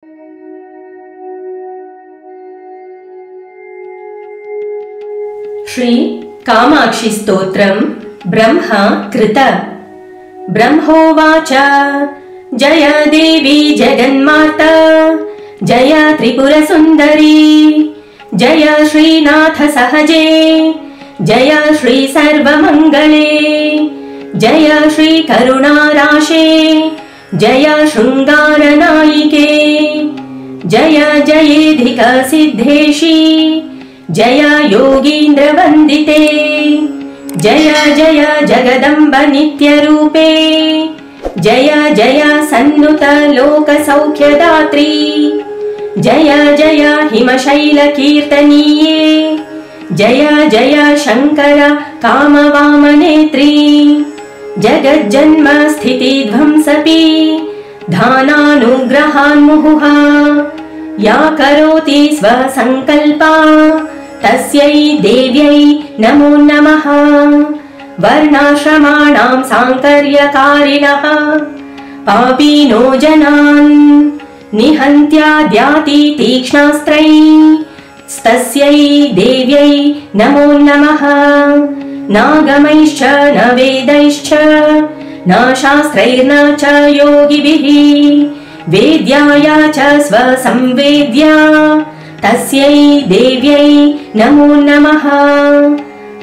श्री कामाक्षी स्तोत्रम् ब्रह्मा कृत। ब्रह्मोवाच जय देवी जगन्माता जय त्रिपुरसुन्दरी जय श्रीनाथ सहजे जय श्री सर्वमङ्गले जय श्री करुणाराशे जय शृङ्गारनायिके जय जयेधिक सिद्धेशी जय योगीन्द्रवन्दिते जय जय जगदम्ब नित्यरूपे जय जय सन्नुत लोकसौख्यदात्री जय जय हिमशैलकीर्तनीये जय जय शङ्कर कामवामनेत्री जगज्जन्म स्थितिध्वंसपि धानानुग्रहान्मुहुः या करोति स्वसङ्कल्पा तस्यै देव्यै नमो नमः। वर्णाश्रमाणां साङ्कर्यकारिणः पापिनो जनान् निहन्त्याद्याति तीक्ष्णास्त्रैस्तस्यै देव्यै नमो नमः। नागमैश्च न वेदैश्च न शास्त्रैर्न च योगिभिः वेद्याया च स्वसंवेद्या तस्यै देव्यै नमो नमः।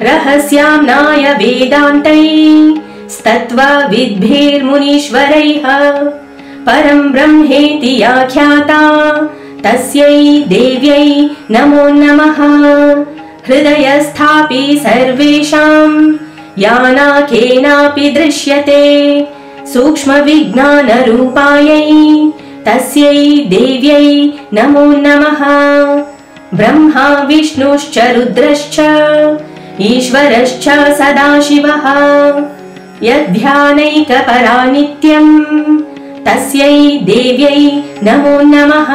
रहस्याम्नाय वेदान्तैस्तत्त्वविद्भिर्मुनीश्वरैः परं ब्रह्मेति आख्याता तस्यै देव्यै नमो नमः। हृदयस्थापि सर्वेषां याना केनापि दृश्यते सूक्ष्मविज्ञानरूपायै तस्यै देव्यै नमो नमः। ब्रह्मा विष्णुश्च रुद्रश्च ईश्वरश्च सदाशिवः यद्ध्यानैकपरा नित्यं तस्यै देव्यै नमो नमः।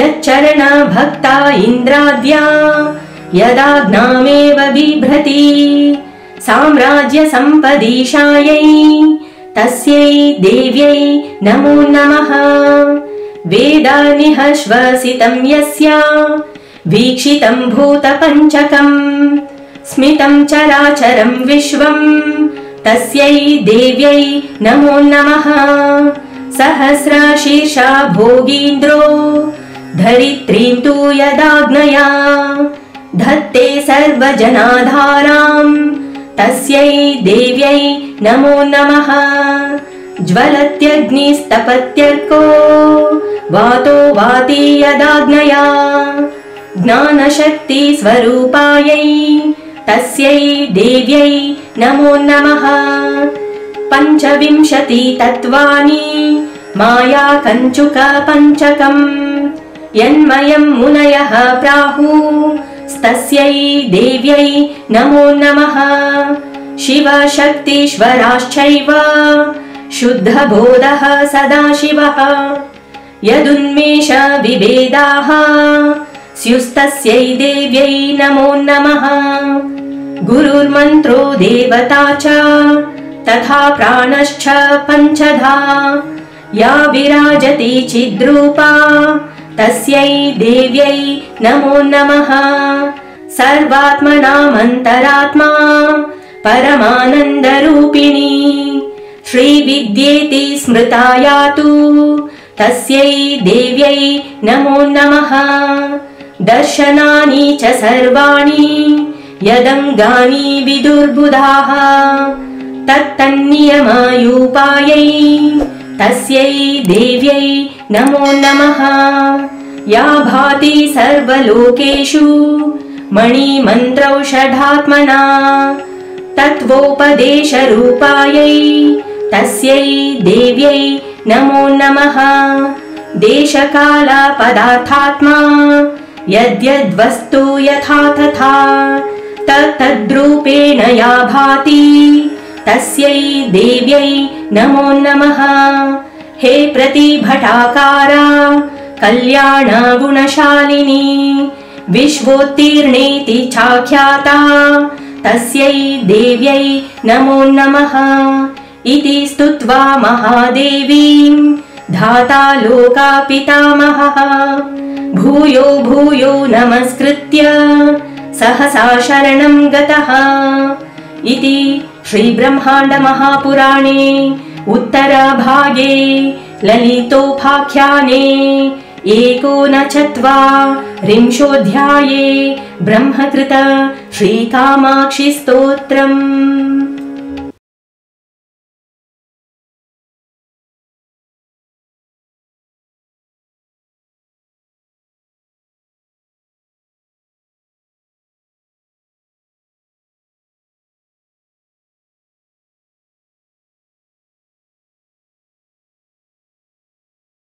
यच्चरणभक्ता इन्द्राद्या यदाज्ञामेव बिभ्रति साम्राज्यसम्पदीशायै तस्यै देव्यै नमो नमः। वेदानि श्वसितं यस्या वीक्षितं भूतपञ्चकं स्मितं चराचरं विश्वं तस्यै देव्यै नमो नमः। सहस्रशीर्षा भोगीन्द्रो धरित्रीं तु यदाज्ञया धत्ते सर्वजनाधारां तस्यै देव्यै नमो नमः। ज्वलत्यग्निस्तपत्यर्को वातो वाति यदाज्ञया ज्ञानशक्तिस्वरूपायै तस्यै देव्यै नमो नमः। पञ्चविंशतितत्त्वानि मायाकञ्चुकपञ्चकं यन्मयं मुनयः प्राहुस्तस्यै देव्यै नमो नमः। शिवशक्तीश्वराश्चैव शुद्धबोधः सदाशिवः यदुन्मेष विभेदाः स्युस्तस्यै देव्यै नमो नमः। गुरुर्मन्त्रो देवता च तथा प्राणश्च पञ्चधा या विराजति चिद्रूपा तस्यै देव्यै नमो नमः। सर्वात्मनामन्तरात्मा परमानन्दरूपिणी श्रीविद्येति स्मृता यातु तस्यै देव्यै नमो नमः। दर्शनानि च सर्वाणि यदङ्गानि विदुर्बुधाः तत्तन्नियमयूपायै तस्यै देव्यै नमो नमः। या भाति सर्वलोकेषु मणिमन्त्रौषधात्मना तत्त्वोपदेशरूपायै तस्यै देव्यै नमो नमः। देशकालपदार्थात्मा यद्यद्वस्तु यथा तथा तत्तद्रूपेण या भाति तस्यै देव्यै नमो नमः। हे प्रतिभटाकारा कल्याणगुणशालिनी विश्वोत्तीर्णेति चाख्याता तस्यै देव्यै नमो नमः। इति स्तुत्वा महादेवीं धाता लोका पितामहः भूयो भूयो नमस्कृत्य सहसा शरणं गतः इति श्रीब्रह्माण्डमहापुराणे उत्तरभागे ललितोपाख्याने 19चत्वारिंशोऽध्याये ब्रह्मकृत श्रीकामाक्षि स्तोत्रम्।